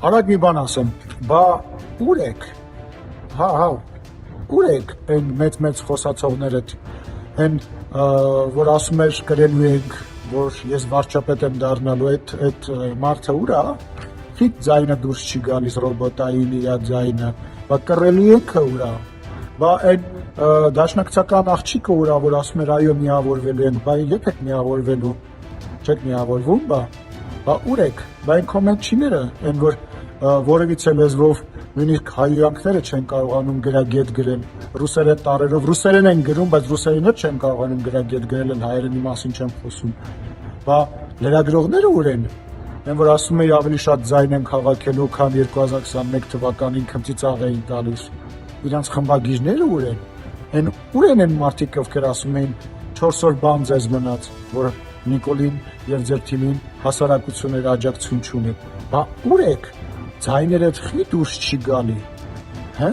Արագ մի բան ասեմ, բա ուր եք, հա, ուր եք են մեծ խոսացողներդ, են, որ ասում էր կրելու ենք, որ ես վարչապետ եմ դառնալու, այդ մարդը ուր է, խիտ ձայնը դուրս չի գալիս ռոբոտային իրա ձայնը, բա կռելու եք ուր է, բա այն դաշնակցական աղջիկը ուր է, որ ասում էր այո միավորվելու ենք, բա ետ եք միավորվելու, չեք միավորվում, բա ուր եք, բա այն կոմենտչիները, այն որ որևիցե լեզվով նույնիսկ հայրենիքները չեն կարողանում գրագետ գրել, ռուսերեն տարերով ռուսերեն են գրում, բայց ռուսերենը չեն կարողանում գրագետ գրել, են հայերենի մասին չեմ խոսում, բա լրագրողները ուր են, են որ ասում էի ավելի շատ ձայն են քաղաքելու, քան 2021 թվականին քմծիծաղ էին տալիս, իրանց խմբագիրները ուր են, ուր են են մարդիկ, ովքեր ասում էին 4 օր բան ձեզ մնաց, որ Նիկոլին և ձեր թիմին հասարակություններ աջակցություն չունի, բա ուր եք, ձայներդ խի դուրս չի գալի, հա?